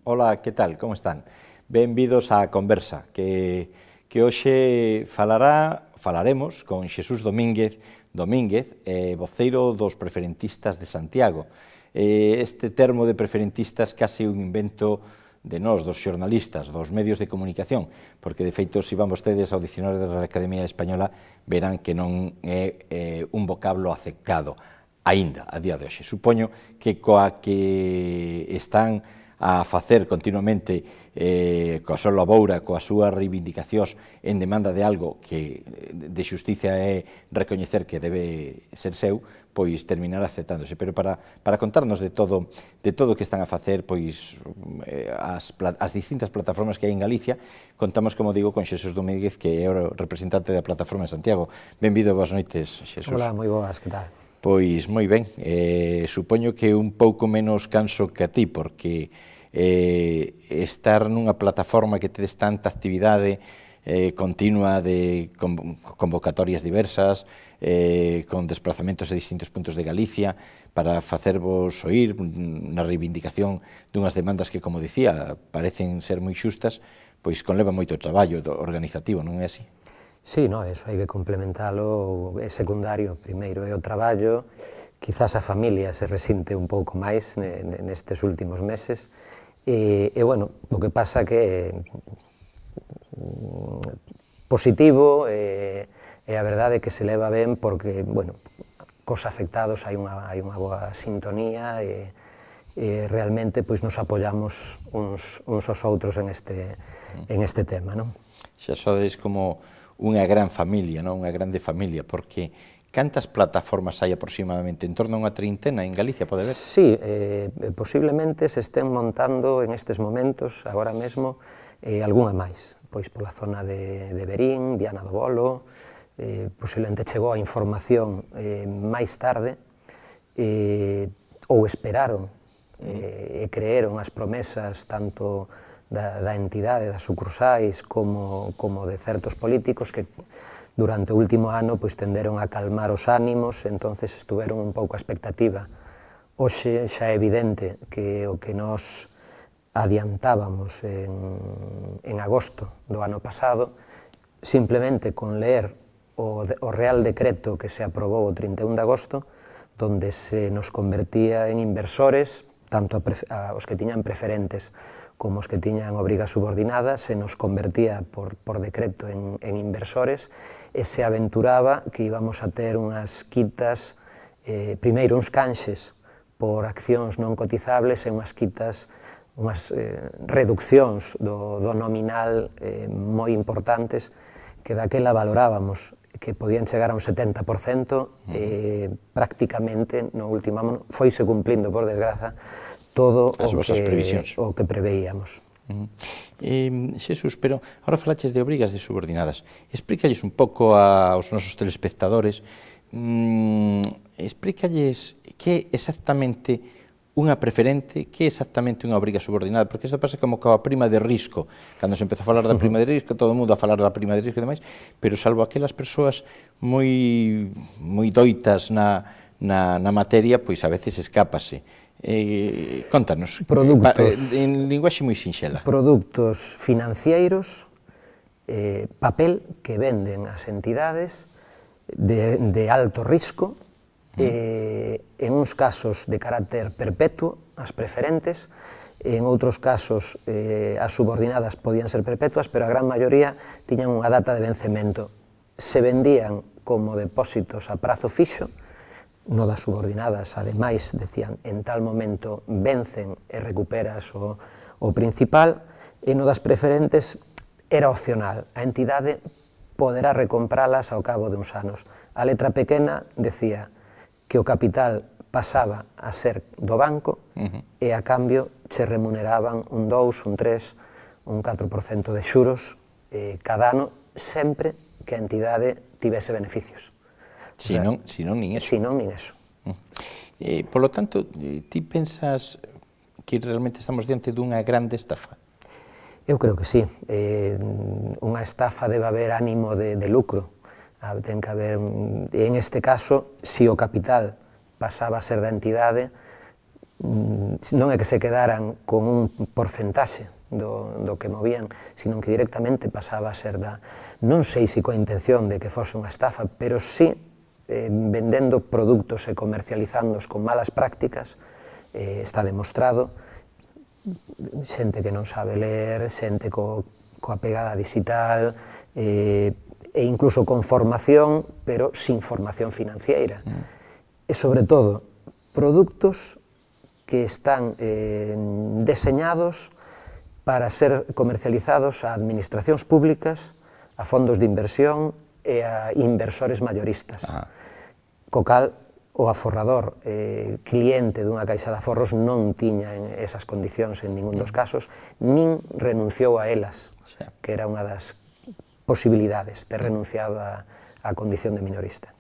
Ola, que tal? Como están? Benvidos á conversa que hoxe falaremos con Xesús Domínguez, voceiro dos preferentistas de Santiago. Este termo de preferentistas case un invento de nós, dos xornalistas, dos medios de comunicación, porque de feito, se van vostedes ao dicionario da Academia Española, verán que non é un vocablo aceptado aínda, a día de hoxe. Supoño que coa que están a facer continuamente coa súa laboura, coas súas reivindicacións en demanda de algo que de xusticia é recoñecer que debe ser seu, pois terminar aceptándose. Pero para contarnos de todo o que están a facer, pois as distintas plataformas que hai en Galicia, contamos, como digo, con Xesús Domínguez, que é o representante da plataforma de Santiago. Benvido, boas noites, Xesús. Hola, moi boas, que tal? Pois moi ben, supoño que un pouco menos canso que a ti, porque estar nunha plataforma que tedes tanta actividade continua de convocatorias diversas, con desplazamentos a distintos puntos de Galicia, para facervos oír na reivindicación dunhas demandas que, como dicía, parecen ser moi xustas, pois conleva moito traballo organizativo, non é así? Sí, no, eso hai que complementalo, é secundario, primeiro é o traballo, quizás a familia se resinte un pouco máis nestes últimos meses, e, bueno, o que pasa que positivo, e a verdade é que se leva ben porque, bueno, cos afectados hai unha boa sintonía e realmente pois nos apoiamos uns aos outros en este tema, non? Xa sodes como unha gran familia, non? Unha grande familia, porque cantas plataformas hai aproximadamente? En torno a unha treintena en Galicia, pode ver? Sí, posiblemente se estén montando en estes momentos, agora mesmo, algunha máis, pois pola zona de Verín, Viana do Bolo, posiblemente chegou a información máis tarde, ou esperaron e creeron as promesas tanto da entidade, das sucursais, como de certos políticos que durante o último ano tenderon a calmar os ánimos, entonces estuveron un pouco a expectativa. Hoxe xa é evidente que o que nos adiantábamos en agosto do ano pasado, simplemente con leer o Real Decreto que se aprobou o 31 de agosto, donde se nos convertía en inversores, tanto os que tiñan preferentes como os que tiñan obriga subordinada, se nos convertía por decreto en inversores e se aventuraba que íbamos a ter unhas quitas, primeiro uns canxes por accións non cotizables e unhas quitas, unhas reduccións do nominal moi importantes que daquela valorábamos que podían chegar a un 70%, prácticamente no último ano foise cumplindo, por desgraza, todo o que preveíamos. Xesús, pero agora falaches de obrigas de subordinadas. Explícalles un pouco aos nosos telespectadores, explícalles que exactamente unha preferente, que é exactamente unha obriga subordinada, porque isto pasa como coa prima de risco, cando se empeza a falar da prima de risco, todo o mundo a falar da prima de risco e demais, pero salvo aquelas persoas moi doitas na materia, pois a veces escápase. Contanos, en linguaxe moi sinxela. Productos financeiros, papel que venden as entidades de alto risco, en uns casos de carácter perpetuo, as preferentes, en outros casos as subordinadas podían ser perpetuas, pero a gran maioría tiñan unha data de vencemento. Se vendían como depósitos a prazo fixo, no das subordinadas, ademais, decían, en tal momento vencen e recuperas o principal, e no das preferentes era opcional, a entidade poderá recompralas ao cabo de uns anos. A letra pequena decía que o capital pasaba a ser do banco e a cambio che remuneraban un 2, un 3, un 4% de xuros cada ano, sempre que a entidade tivese beneficios. Si non, nin eso. Si non, nin eso. Por lo tanto, ti pensas que realmente estamos diante dunha grande estafa? Eu creo que sí. Unha estafa debe haber ánimo de lucro. Ten que haber, en este caso, se o capital pasaba a ser da entidade, non é que se quedaran con un porcentaxe do que movían, sino que directamente pasaba a ser non sei se coa intención de que fose unha estafa, pero sí vendendo produtos e comercializándoos con malas prácticas. Está demostrado, xente que non sabe ler, xente coa pegada digital, e incluso con formación, pero sin formación financiera. E, sobre todo, produtos que están deseñados para ser comercializados a administracións públicas, a fondos de inversión e a inversores mayoristas. Co cal, o aforrador cliente dunha caixa de aforros non tiña esas condicións en ningún dos casos, nin renunciou a elas, que era unha das posibilidades, ter renunciado a condición de minorista.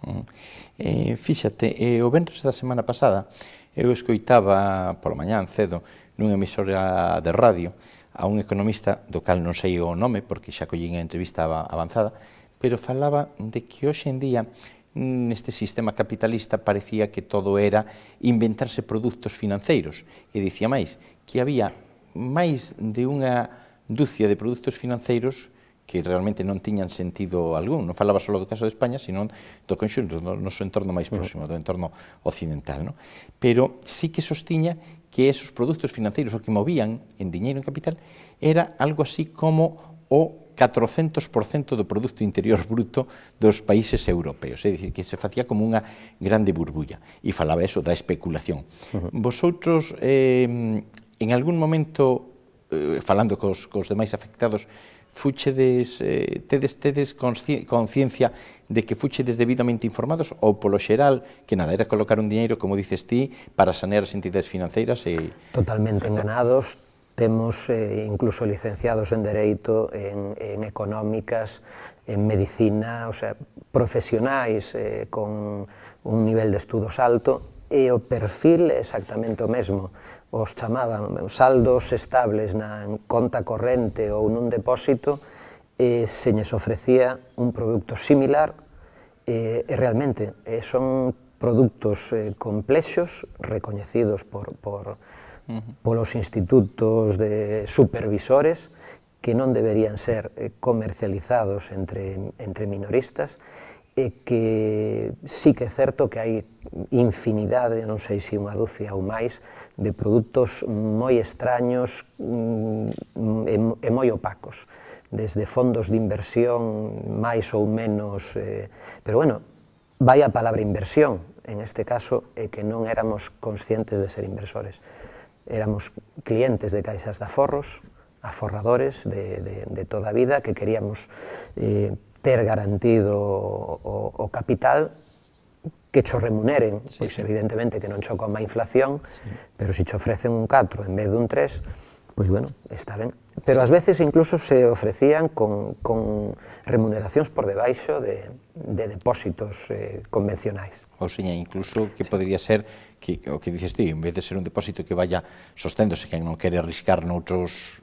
Fíxate, o venres da semana pasada, eu escoitaba pola mañán cedo nunha emisora de radio a un economista, do cal non sei o nome, porque xa collín a entrevista avanzada, pero falaba de que hoxe en día neste sistema capitalista parecía que todo era inventarse produtos financeiros, e dicía máis, que había máis de unha dúcia de produtos financeiros que realmente non tiñan sentido algún. Non falaba só do caso de España, sino do conxunto, do noso entorno máis próximo, do entorno occidental. Pero sí que sostiña que esos produtos financeiros, o que movían en diñeiro en capital, era algo así como o 400% do Produto Interior Bruto dos países europeos, é dicir, que se facía como unha grande burbulla, e falaba eso da especulación. Vosotros, en algún momento, falando cos demais afectados, tedes conciencia de que fuchedes debidamente informados, ou polo xeral, que nada, era colocar un diñeiro, como dices ti, para sanear as entidades financeiras? Totalmente enganados. Temos incluso licenciados en Dereito, en Económicas, en Medicina, o sea, profesionais con un nivel de estudos alto, e o perfil é exactamente o mesmo. Os chamaban saldos estables na conta corrente ou nun depósito, e se lles ofrecía un produto similar, e realmente son produtos complexos, recoñecidos polos institutos de supervisores, que non deberían ser comercializados entre minoristas, e que sí que é certo que hai infinidade, non sei se unha dúcia ou máis, de produtos moi extraños e moi opacos, desde fondos de inversión máis ou menos, pero bueno, vai a palabra inversión, en este caso, é que non éramos conscientes de ser inversores. Éramos clientes de caixas de aforros, aforradores de toda a vida, que queríamos ter garantido o capital, que cho remuneren, pois evidentemente que non cho coma a inflación, pero se cho ofrecen un 4 en vez dun 3, pois bueno, está ben. Pero ás veces incluso se ofrecían con remuneracións por debaixo de depósitos convencionais. Ou seña, incluso que podría ser que o que dices ti, en vez de ser un depósito que vaya sosténdose, que non quere arriscar noutros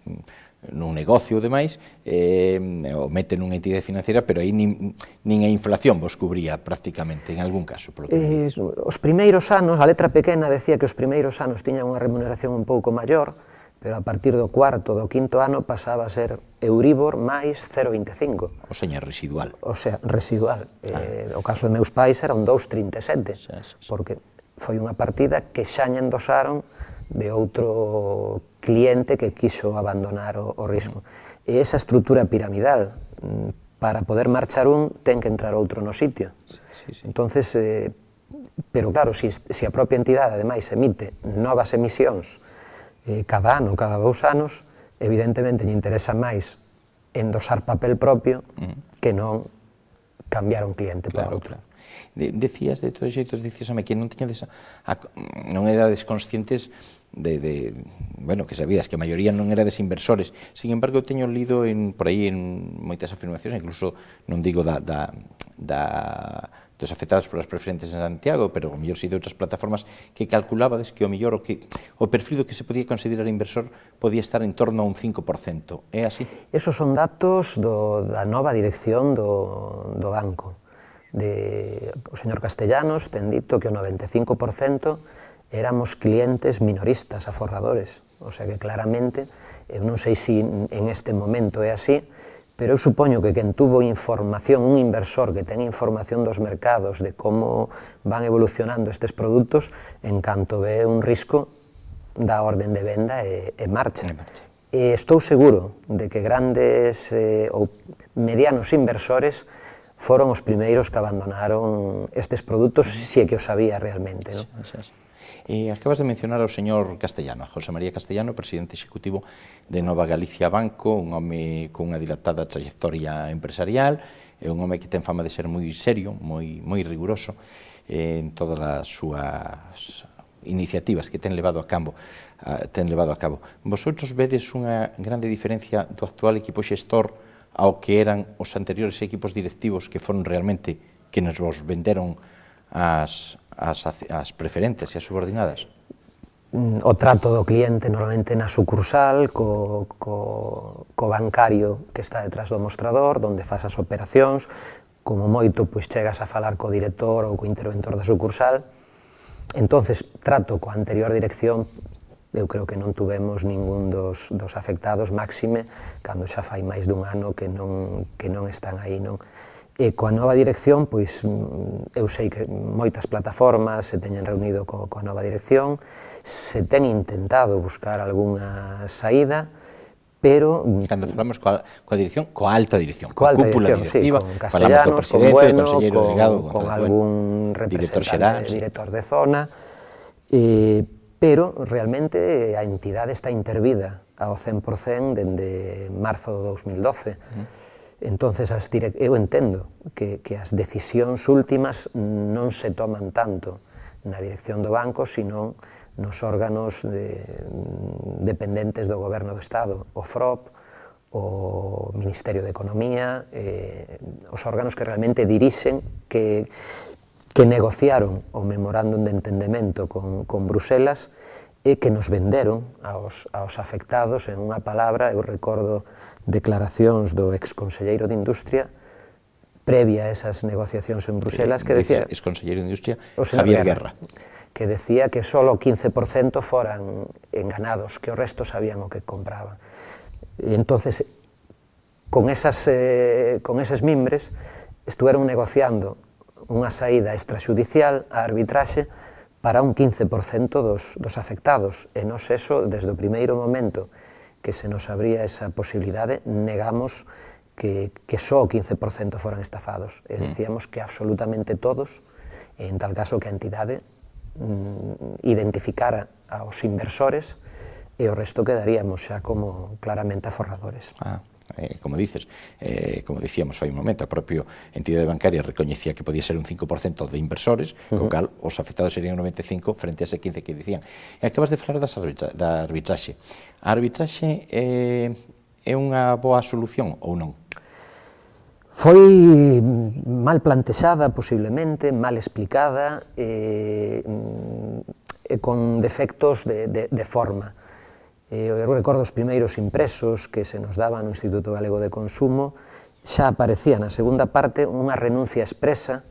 nun negocio ou demais, o mete nunha entidade financiera, pero aí nin a inflación vos cubría prácticamente, en algún caso. Os primeiros anos, a letra pequena decía que os primeiros anos tiñan unha remuneración un pouco maior, pero a partir do cuarto, do quinto ano pasaba a ser Euribor máis 0,25. O sea, residual. O sea, residual. O caso de meus pais era un 2,37, porque foi unha partida que xa lle endosaron de outro cliente que quiso abandonar o risco. E esa estrutura piramidal, para poder marchar un, ten que entrar outro no sitio. Entonces, pero claro, se a propia entidade, ademais, emite novas emisións cada ano, cada 2 anos, evidentemente lle interesa máis endosar papel propio que non cambiar un cliente por outro. Decías, de todos os xeitos, dicíasame que non erades conscientes bueno, que sabías que a maioría non erades inversores. Sin embargo, eu teño lido por aí en moitas afirmacións, incluso non digo dos afectados polas preferentes en Santiago, pero o mellor si de outras plataformas, que calculabades que o mellor o perfil do que se podía considerar inversor podía estar en torno a un 5%. É así? Esos son datos da nova dirección do banco. O señor Castellanos ten dito que o 95% éramos clientes minoristas, aforradores, o sea que claramente, eu non sei se en este momento é así, pero eu supoño que quen tuvo información, un inversor que ten información dos mercados, de como van evolucionando estes produtos, en canto ve un risco, dá orden de venda e marcha. E estou seguro de que grandes ou medianos inversores foron os primeiros que abandonaron estes produtos, se é que o sabía realmente, non? Acabas de mencionar ao señor Castellano, a José María Castellano, presidente executivo de Nova Galicia Banco, un home con unha dilatada trayectoria empresarial, é un home que ten fama de ser moi serio, moi riguroso en todas as súas iniciativas que ten levado a cabo. Vosotros vedes unha grande diferencia do actual equipo xestor ao que eran os anteriores equipos directivos que foron realmente quenes vos venderon as preferentes e as subordinadas? O trato do cliente normalmente na sucursal, co bancario que está detrás do mostrador, donde faz as operacións, como moito pois chegas a falar co director ou co interventor da sucursal. Entonces, trato coa anterior dirección, eu creo que non tuvemos ningún dos afectados, máxime, cando xa fai máis dun ano que non están aí, non? E coa nova dirección, pois, eu sei que moitas plataformas se teñen reunido coa nova dirección, se ten intentado buscar algunha saída, pero... Cando falamos coa dirección, coa alta dirección, coa cúpula directiva, con Castellanos, con Bueno, con algún representante, director de zona, pero realmente a entidade está intervida ao 100% dende marzo do 2012. Entonces, eu entendo que as decisións últimas non se toman tanto na dirección do banco, sino nos órganos dependentes do Goberno do Estado, o FROP, o Ministerio de Economía, os órganos que realmente dirixen, que negociaron o memorándum de entendemento con Bruselas e que nos venderon aos afectados. En unha palabra, eu recordo declaracións do exconselleiro de Industria previa a esas negociacións en Bruselas que decía... Exconselleiro de Industria, Javier Guerra. Que decía que só o 15% foran enganados, que o resto sabían o que compraban. E entonces, con eses mimbres, estuveron negociando unha saída extrajudicial a arbitraxe para un 15% dos afectados. E nos eso, desde o primeiro momento que se nos abría esa posibilidade, negamos que só o 15% foran estafados. E dicíamos que absolutamente todos, en tal caso que a entidade identificara aos inversores e o resto quedaríamos xa como claramente aforradores. Como dices, como dicíamos fai un momento, a propia entidade bancaria recoñecía que podía ser un 5% de inversores, co cal os afectados serían 95 frente a ese 15 que dicían. E acabas de falar da arbitraxe. A arbitraxe é unha boa solución ou non? Foi mal plantexada, posiblemente, mal explicada e con defectos de forma. Eu recordo os primeiros impresos que se nos daban no Instituto Galego de Consumo, xa aparecía na segunda parte unha renuncia expresa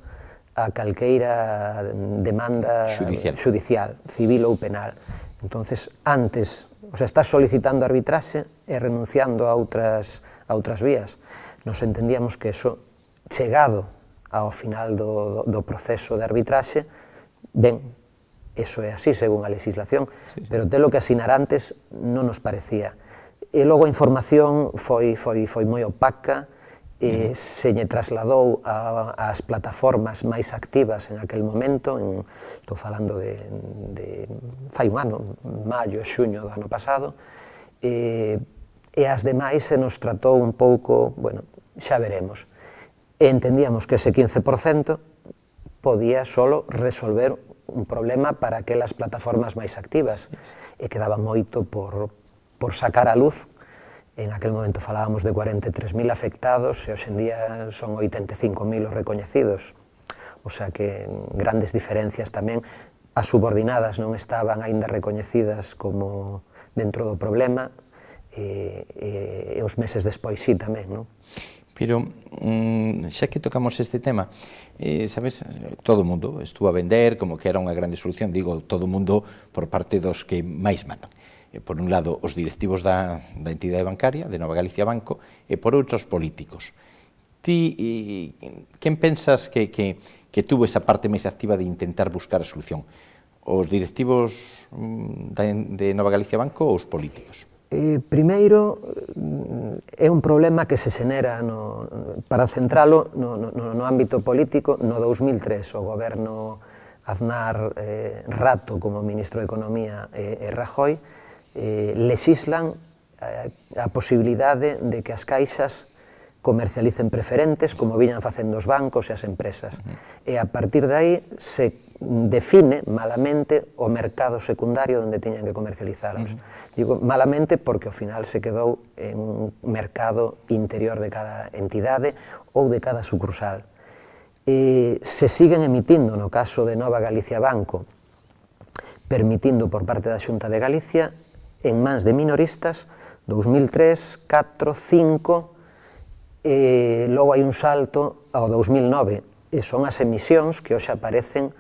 a calqueira demanda judicial, civil ou penal. Entonces, antes, estás solicitando arbitraxe e renunciando a outras vías. Nos entendíamos que eso, chegado ao final do proceso de arbitraxe, ben, eso é así, según a legislación, pero telo que asinar antes non nos parecía. E logo a información foi moi opaca, se lle trasladou ás plataformas máis activas en aquel momento, estou falando de fai un ano, maio e xuño do ano pasado, e as demais se nos tratou un pouco, bueno, xa veremos. E entendíamos que ese 15% podía solo resolver un problema para aquelas plataformas máis activas, e quedaba moito por sacar a luz. En aquel momento falábamos de 43.000 afectados e hoxe en día son 85.000 os recoñecidos. O sea que grandes diferencias tamén. As subordinadas non estaban aínda recoñecidas como dentro do problema, e os meses despois sí tamén, non? Pero, xa que tocamos este tema, sabes, todo o mundo estuvo a vender como que era unha grande solución, digo, todo o mundo por parte dos que máis mandan. Por un lado, os directivos da entidade bancaria, de Nova Galicia Banco, e por outros políticos. Ti, quen pensas que tuvo esa parte máis activa de intentar buscar a solución? Os directivos de Nova Galicia Banco ou os políticos? Primeiro, é un problema que se xenera, para centralo no ámbito político, no 2003 o goberno Aznar Rato como ministro de Economía e Rajoy lexislan a posibilidade de que as caixas comercialicen preferentes como viñan facendo os bancos e as empresas. E a partir de aí se define malamente o mercado secundario onde tiñan que comercializaros. Digo malamente porque ao final se quedou en un mercado interior de cada entidade ou de cada sucursal. Se siguen emitindo, no caso de Nova Galicia Banco, permitindo por parte da Xunta de Galicia, en mans de minoristas, 2003, 4, 5, logo hai un salto ao 2009, e son as emisións que hoxe aparecen,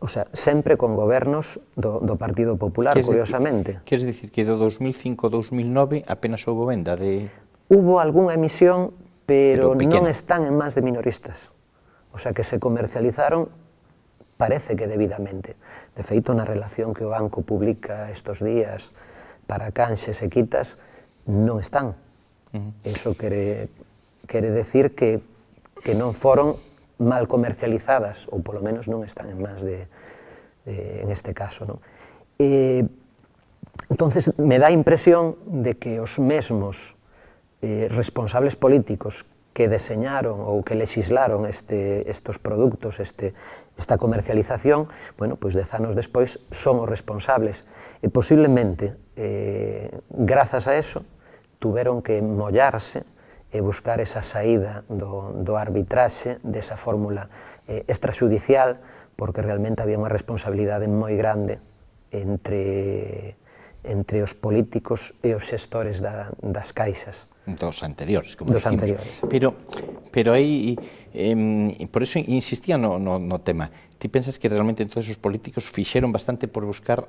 o sea, sempre con gobernos do Partido Popular, curiosamente. Queres dicir que do 2005 ao 2009 apenas houve venda de... Hubo algunha emisión, pero non están en mans de minoristas. O sea, que se comercializaron, parece que debidamente. De feito, na relación que o banco publica estes días para canxes e quitas, non están. Eso quere decir que non foron mal comercializadas, ou polo menos non están en mans en este caso. Entonces, me dá a impresión de que os mesmos responsables políticos que deseñaron ou que legislaron estes produtos, esta comercialización, bueno, pois 10 anos despois son os responsables e posiblemente, grazas a eso, tuveron que mollarse e buscar esa saída do arbitraxe, desa fórmula extrajudicial, porque realmente había unha responsabilidade moi grande entre os políticos e os xestores das caixas. Dos anteriores, como decimos. Pero aí, por eso insistía no tema. Ti pensas que realmente entonces os políticos fixeron bastante por buscar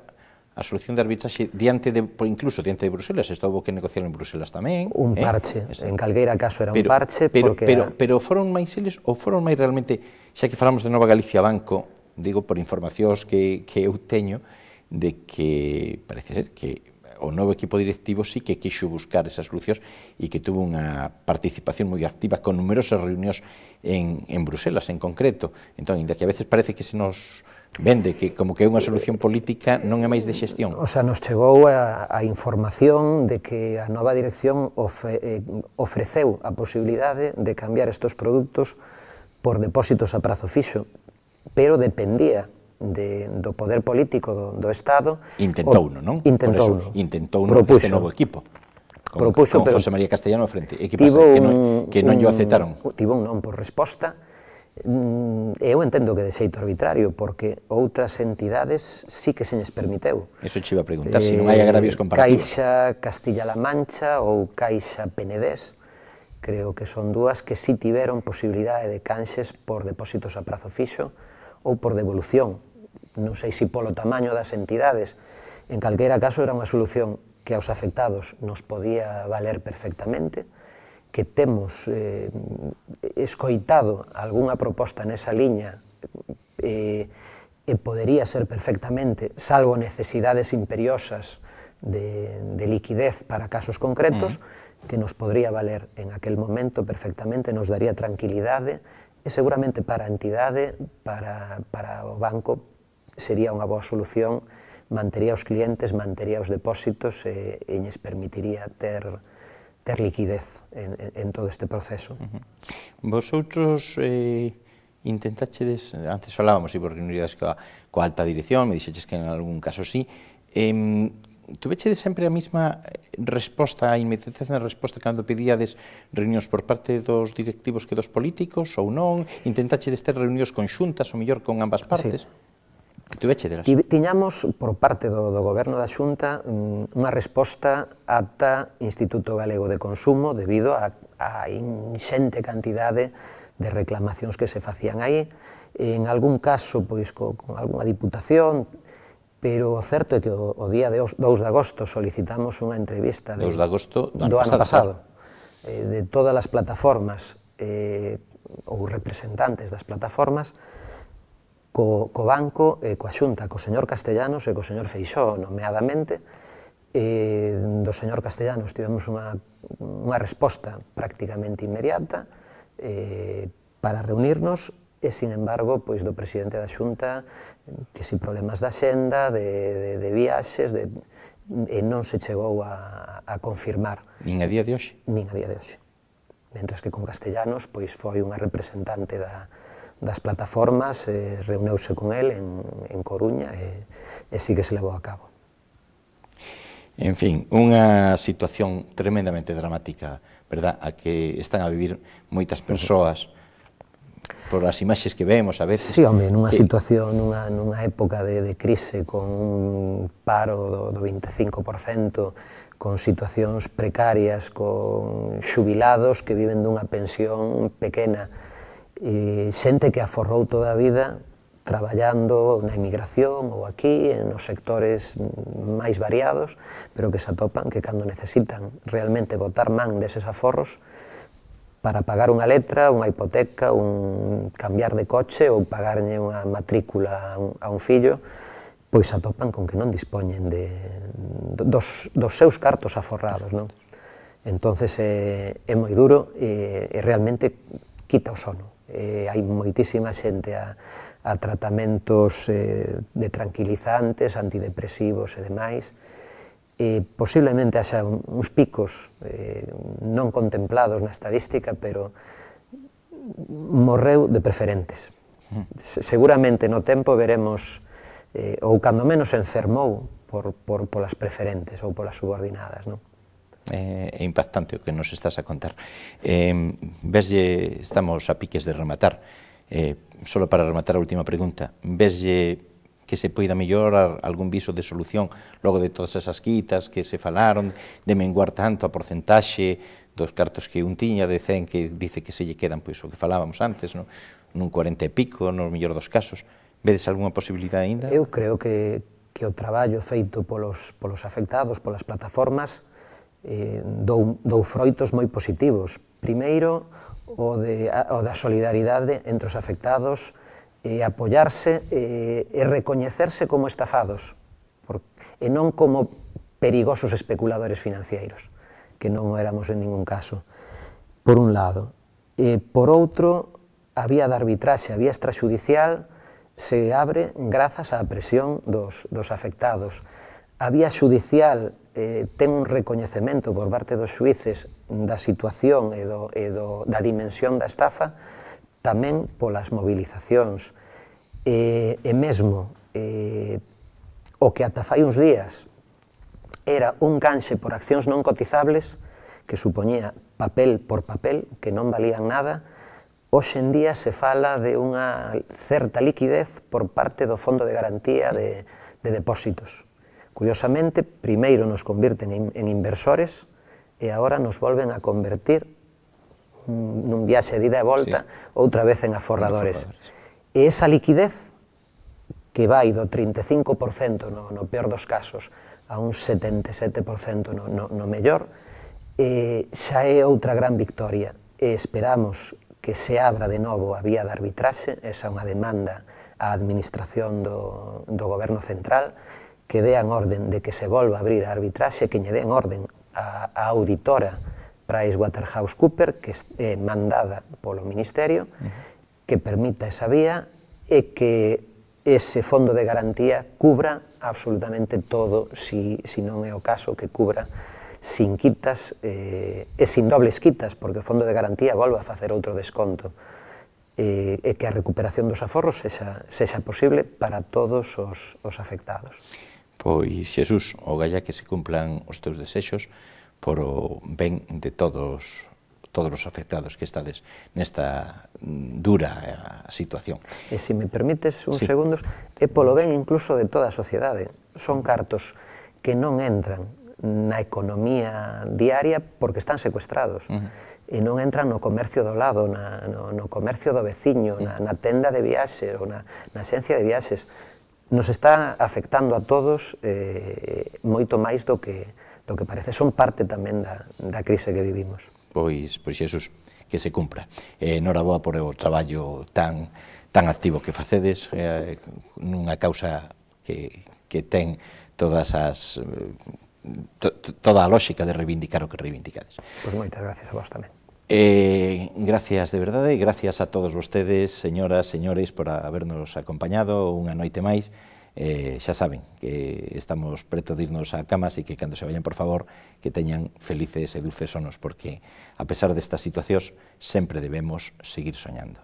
a solución de arbitraxe incluso diante de Bruselas, isto houve que negociar en Bruselas tamén. Un parche, en calqueira caso era un parche, porque... Pero foron máis eles ou foron máis realmente, xa que falamos de Nova Galicia Banco, digo por informacións que eu teño, de que parece ser que o novo equipo directivo sí que quixo buscar esas solucións e que tuvo unha participación moi activa con numerosas reunións en Bruselas en concreto. Entón, inda que a veces parece que se nos vende que como que é unha solución política, non é máis de xestión. O sea, nos chegou a información de que a nova dirección ofreceu a posibilidade de cambiar estes produtos por depósitos a prazo fixo, pero dependía do poder político do Estado. Intentouno, non? Intentouno. Intentouno este novo equipo. Con José María Castellano ao frente. E que pasa? Que non lle aceptaron? Tivo un non por resposta. Eu entendo que de xeito arbitrario, porque outras entidades sí que se lles permiteu. Eso che iba a preguntar, se non hai agravios comparativos. Caixa Castilla-La Mancha ou Caixa Penedés, creo que son dúas que sí tiveron posibilidade de canxes por depósitos a prazo fixo ou por devolución. Non sei se polo tamaño das entidades. En calquera caso era unha solución que aos afectados nos podía valer perfectamente, que temos escoitado algunha proposta nesa liña e podería ser perfectamente, salvo necesidades imperiosas de liquidez para casos concretos, que nos podría valer en aquel momento perfectamente, nos daría tranquilidade e seguramente para a entidade, para o banco, sería unha boa solución, mantería os clientes, mantería os depósitos e lles permitiría ter liquidez en todo este proceso. Vosotros intentachedes, antes falábamos, vos reuniríades coa alta dirección, me dixeches que en algún caso sí, tuvechedes sempre a mesma resposta, a inmediatez na resposta cando pedíades reunións por parte dos directivos que dos políticos ou non? Intentachedes ter reunións conxuntas, ou mellor con ambas partes? Sí. Tiñamos, por parte do Goberno da Xunta, unha resposta ata Instituto Galego de Consumo debido a a inxente cantidade de reclamacións que se facían aí, en algún caso pois con algunha diputación, pero o certo é que o día 2 de agosto solicitamos unha entrevista de 2 de agosto do ano pasado, de todas as plataformas ou representantes das plataformas, co Banco e coa Xunta, co señor Castellanos e co señor Feixóo, nomeadamente. Do señor Castellanos tivemos unha resposta prácticamente inmediata para reunirnos, e, sin embargo, pois do presidente da Xunta, que si problemas da xenda, de viaxes, e non se chegou a confirmar. Nin a día de hoxe? Nin a día de hoxe. Mentres que con Castellanos, pois foi unha representante das plataformas, reuneuse con el en Coruña, e sí que se levou a cabo. En fin, unha situación tremendamente dramática, verdad, a que están a vivir moitas persoas por as imaxes que vemos a veces. Sí, home, nunha situación, nunha época de crise, con un paro do 25%, con situacións precarias, con xubilados que viven dunha pensión pequena, xente que aforrou toda a vida traballando na emigración ou aquí, nos sectores máis variados, pero que se atopan que cando necesitan realmente botar man deses aforros para pagar unha letra, unha hipoteca, un cambiar de coche ou pagarlle unha matrícula a un fillo, pois se atopan con que non dispoñen dos seus cartos aforrados, non? Entonces é moi duro e realmente quita o sono. Hai moitísima xente a tratamentos de tranquilizantes, antidepresivos e demais. Posiblemente haxa uns picos non contemplados na estadística, pero morreu de preferentes. Seguramente no tempo veremos, ou cando menos enfermou polas preferentes ou polas subordinadas, non? É impactante o que nos estás a contar. Veslle, estamos a piques de rematar, solo para rematar a última pregunta, veslle que se poida mellorar algún viso de solución logo de todas esas quitas que se falaron, de menguar tanto a porcentaxe dos cartos que un tiña, de 100 que dice que se lle quedan, pois o que falábamos antes, nun 40 e pico, no mellor dos casos. Vedes algunha posibilidade aínda? Eu creo que o traballo feito polos afectados, polas plataformas, dou froitos moi positivos. Primeiro, o da solidaridade entre os afectados, apoiarse e recoñecerse como estafados, e non como perigosos especuladores financeiros, que non éramos en ningún caso, por un lado. Por outro, a vía de arbitraxe, a vía extrajudicial, se abre grazas á presión dos afectados. A vía xudicial ten un recoñecemento por parte dos xuíces da situación e da dimensión da estafa, tamén polas movilizacións, e mesmo o que ata fai uns días era un canxe por accións non cotizables, que supoñía papel por papel, que non valían nada, hoxe en día se fala de unha certa liquidez por parte do Fondo de Garantía de Depósitos. Curiosamente, primeiro nos convirten en inversores e agora nos volven a convertir nun viaxe de ida e volta, outra vez en aforradores. E esa liquidez, que vai do 35% no peor dos casos a un 77% no mellor, xa é outra gran victoria. E esperamos que se abra de novo a vía de arbitraxe, esa é unha demanda á administración do Goberno Central, que dean orden de que se volva a abrir a arbitraxe, que lle den orden á auditora PricewaterhouseCoopers, que é mandada polo Ministerio, que permita esa vía e que ese fondo de garantía cubra absolutamente todo, si non é o caso, que cubra sin quitas e sin dobles quitas, porque o fondo de garantía volva a facer outro desconto, e que a recuperación dos aforros sexa posible para todos os afectados. Pois, Xesús, o galla que se cumplan os teus desexos por o ben de todos os afectados que estades nesta dura situación. E se me permites uns segundos, é polo ben incluso de toda a sociedade. Son cartos que non entran na economía diaria porque están secuestrados e non entran no comercio do lado, no comercio do veciño, na tenda de viaxes ou na axencia de viaxes. Nos está afectando a todos moito máis do que parece. Son parte tamén da crise que vivimos. Pois Xesús, que se cumpra. Noraboa por o traballo tan activo que facedes, nunha causa que ten todas as toda a lógica de reivindicar o que reivindicades. Pois moitas gracias a vos tamén. Gracias de verdade, gracias a todos vostedes, señoras, señores, por habernos acompañado unha noite máis. Xa saben que estamos preto de irnos a camas e que cando se vayan, por favor, que teñan felices e dulces sonos, porque a pesar destas situacións sempre debemos seguir soñando.